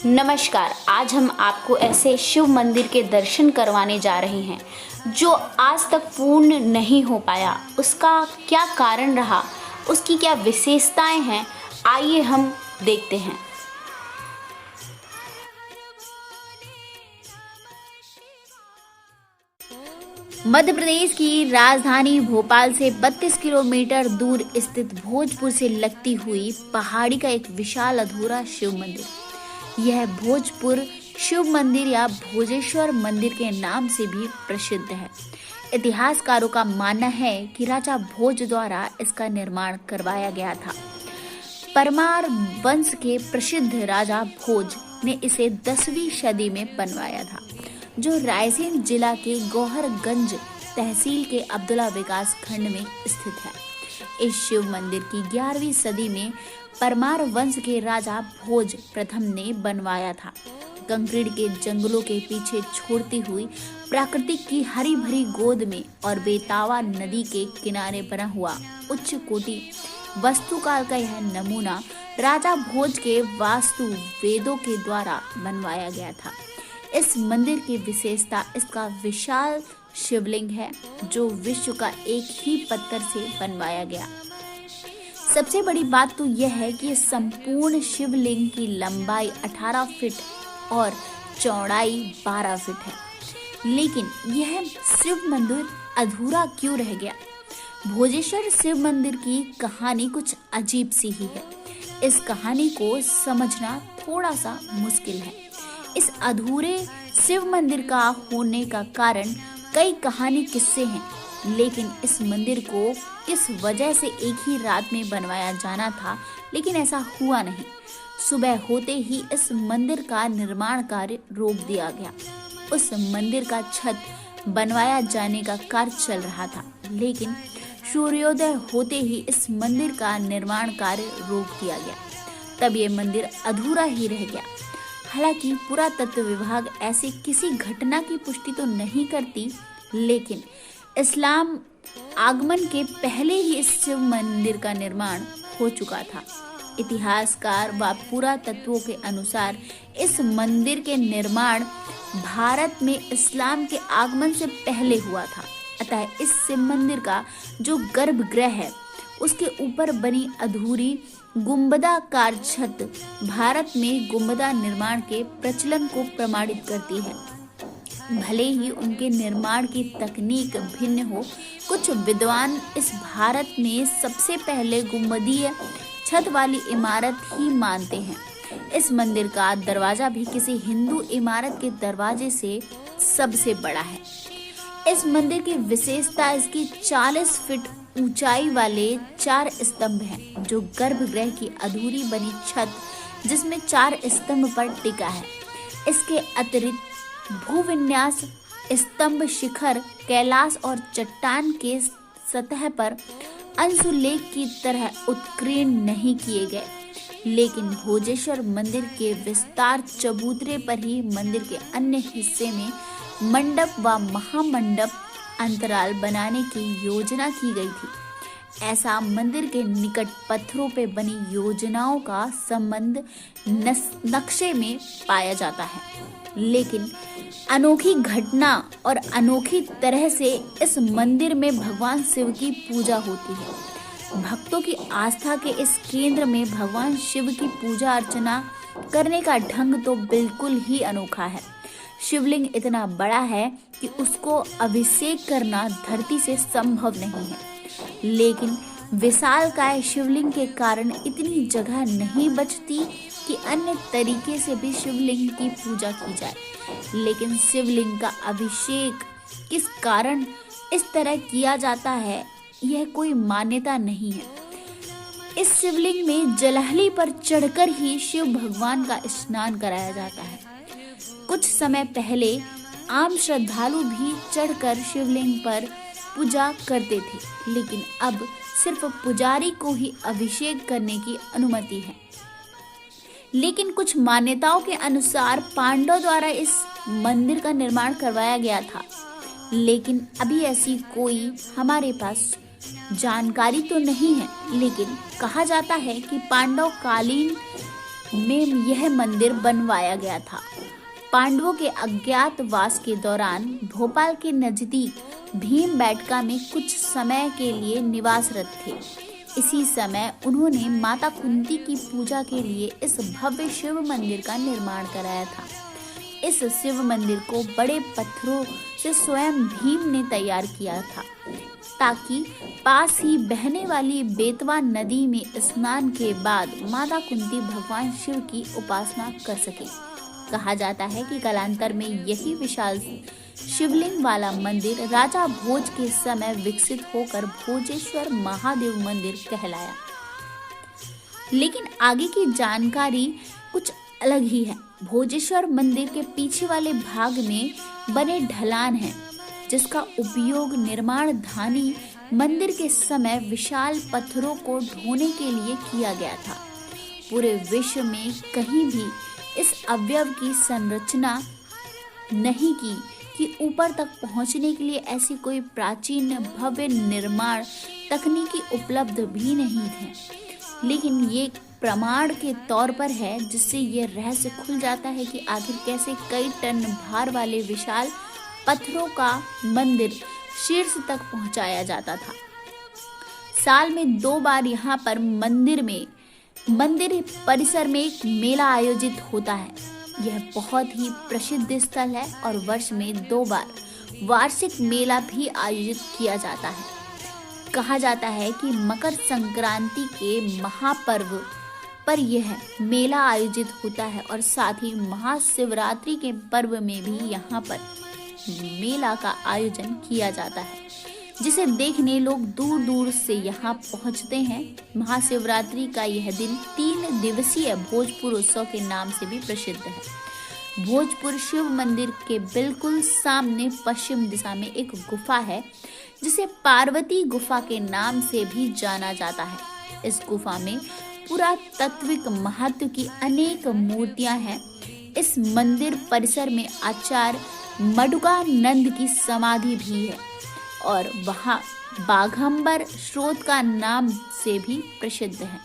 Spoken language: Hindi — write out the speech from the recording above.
नमस्कार। आज हम आपको ऐसे शिव मंदिर के दर्शन करवाने जा रहे हैं जो आज तक पूर्ण नहीं हो पाया। उसका क्या कारण रहा, उसकी क्या विशेषताएं हैं, आइए हम देखते हैं। मध्य प्रदेश की राजधानी भोपाल से 32 किलोमीटर दूर स्थित भोजपुर से लगती हुई पहाड़ी का एक विशाल अधूरा शिव मंदिर। यह भोजपुर शिव मंदिर या भोजेश्वर मंदिर के नाम से भी प्रसिद्ध है। इतिहासकारों का मानना है कि राजा भोज द्वारा इसका निर्माण करवाया गया था। परमार वंश के प्रसिद्ध राजा भोज ने इसे 10वीं सदी में बनवाया था, जो रायसेन जिला के गौहरगंज तहसील के अब्दुल्ला विकास खंड में स्थित है। इस शिव मंदिर की 11वीं सदी में परमार वंश के राजा भोज प्रथम ने बनवाया था। कंकड़ के जंगलों के पीछे छोड़ती हुई प्रकृति की हरी भरी गोद में और बेतावा नदी के किनारे बना हुआ उच्च कोटि वास्तुकाल का यह नमूना राजा भोज के वास्तु वेदों के द्वारा बनवाया गया था। इस मंदिर की विशेषता इसका विशाल शिवलिंग है, जो विश्व का एक ही पत्थर से बनवाया गया। सबसे बड़ी बात तो यह है कि संपूर्ण शिवलिंग की लंबाई 18 फीट और चौड़ाई 12 फीट है। लेकिन यह शिव मंदिर अधूरा क्यों रह गया? भोजेश्वर शिव मंदिर की कहानी कुछ अजीब सी ही है। इस कहानी को समझना थोड़ा सा मुश्किल है। इस अधूरे शिव मंदिर का होने का कारण कई कहानी किस्से हैं, लेकिन इस मंदिर को किस वजह से एक ही रात में बनवाया जाना था, लेकिन ऐसा हुआ नहीं। सुबह होते ही इस मंदिर का निर्माण कार्य रोक दिया गया। उस मंदिर का छत बनवाया जाने का कार्य चल रहा था, लेकिन सूर्योदय होते ही इस मंदिर का निर्माण कार्य रोक दिया गया। तब ये मंदिर अधूरा ही रह गया। हालांकि पुरातत्व विभाग ऐसी किसी घटना की पुष्टि तो नहीं करती, लेकिन इस्लाम आगमन के पहले ही इस शिव मंदिर का निर्माण हो चुका था। इतिहासकार व पुरातत्वों के अनुसार इस मंदिर के निर्माण भारत में इस्लाम के आगमन से पहले हुआ था। अतः इस शिव मंदिर का जो गर्भगृह है, उसके ऊपर बनी अधूरी गुंबदाकार छत भारत में गुंबदा निर्माण के प्रचलन को प्रमाणित करती है। भले ही उनके निर्माण की तकनीक भिन्न हो, कुछ विद्वान इस भारत में सबसे पहले गुंबदीय छत वाली इमारत ही मानते हैं। इस मंदिर का दरवाजा भी किसी हिंदू इमारत के दरवाजे से सबसे बड़ा है। इस मंदिर की विशेषता इसकी 40 फीट ऊंचाई वाले 4 स्तंभ हैं, जो गर्भगृह की अधूरी बनी छत जिसमें 4 स्तंभ पर टिका है। इसके अतिरिक्त भूविन्यास स्तंभ शिखर कैलाश और चट्टान के सतह पर अंशुलेख की तरह उत्कीर्ण नहीं किए गए, लेकिन भोजेश्वर मंदिर के विस्तार चबूतरे पर ही मंदिर के अन्य हिस्से में मंडप व महामंडप अंतराल बनाने की योजना की गई थी। ऐसा मंदिर के निकट पत्थरों पे बनी योजनाओं का संबंध नक्शे में पाया जाता है, लेकिन अनोखी घटना और अनोखी तरह से इस मंदिर में भगवान शिव की पूजा होती है। भक्तों की आस्था के इस केंद्र में भगवान शिव की पूजा अर्चना करने का ढंग तो बिल्कुल ही अनोखा है। शिवलिंग इतना बड़ा है कि उसको अभिषेक करना धरती से संभव नहीं है, लेकिन विशालकाय शिवलिंग के कारण इतनी जगह नहीं बचती कि अन्य तरीके से भी शिवलिंग की पूजा की जाए। लेकिन शिवलिंग का अभिषेक किस कारण इस तरह किया जाता है, यह कोई मान्यता नहीं है। इस शिवलिंग में जलहली पर चढ़कर ही शिव भगवान का स्नान कराया जाता है। कुछ समय पहले आम श्रद्धालु भी चढ़कर शिवलिंग पर पूजा करते थे, लेकिन अब सिर्फ पुजारी को ही अभिषेक करने की अनुमति है। लेकिन कुछ मान्यताओं के अनुसार पांडवों द्वारा इस मंदिर का निर्माण करवाया गया था, लेकिन अभी ऐसी कोई हमारे पास जानकारी तो नहीं है, लेकिन कहा जाता है कि पांडव कालीन में यह मंदिर बनवाया गया था। पांडवों के अज्ञातवास के दौरान भोपाल के नजदीक भीमबेटका में कुछ समय के लिए निवासरत थे। इसी समय उन्होंने माता कुंती की पूजा के लिए इस भव्य शिव मंदिर का निर्माण कराया था। इस शिव मंदिर को बड़े पत्थरों से स्वयं भीम ने तैयार किया था, ताकि पास ही बहने वाली बेतवा नदी में स्नान के बाद माता कुंती भगवान शिव की उपासना कर सके। कहा जाता है कि कालांतर में यही विशाल शिवलिंग वाला मंदिर राजा भोज के समय विकसित होकर भोजेश्वर महादेव मंदिर कहलाया। लेकिन आगे की जानकारी कुछ अलग ही है। भोजेश्वर मंदिर के पीछे वाले भाग में बने ढलान है, जिसका उपयोग निर्माण धानी मंदिर के समय विशाल पत्थरों को ढोने के लिए किया गया था। पूरे विश्व में कहीं भी इस अवयव की संरचना नहीं की कि ऊपर तक पहुंचने के लिए ऐसी कोई प्राचीन भव्य निर्माण तकनीकी उपलब्ध भी नहीं थे। लेकिन ये प्रमाण के तौर पर है, जिससे ये रहस्य खुल जाता है कि आखिर कैसे कई टन भार वाले विशाल पत्थरों का मंदिर शीर्ष तक पहुंचाया जाता था। साल में 2 बार यहाँ पर मंदिर परिसर में एक मेला आयोजित होता है। यह बहुत ही प्रसिद्ध स्थल है और वर्ष में 2 बार वार्षिक मेला भी आयोजित किया जाता है। कहा जाता है कि मकर संक्रांति के महापर्व पर यह मेला आयोजित होता है और साथ ही महाशिवरात्रि के पर्व में भी यहाँ पर मेला का आयोजन किया जाता है, जिसे देखने लोग दूर दूर से यहाँ पहुँचते हैं। महाशिवरात्रि का यह दिन 3 दिवसीय भोजपुर उत्सव के नाम से भी प्रसिद्ध है। भोजपुर शिव मंदिर के बिल्कुल सामने पश्चिम दिशा में एक गुफा है, जिसे पार्वती गुफा के नाम से भी जाना जाता है। इस गुफा में पुरातात्विक महत्व की अनेक मूर्तियां हैं। इस मंदिर परिसर में आचार्य मडुकानंद की समाधि भी है और वहाँ बाघंबर स्रोत का नाम से भी प्रसिद्ध है।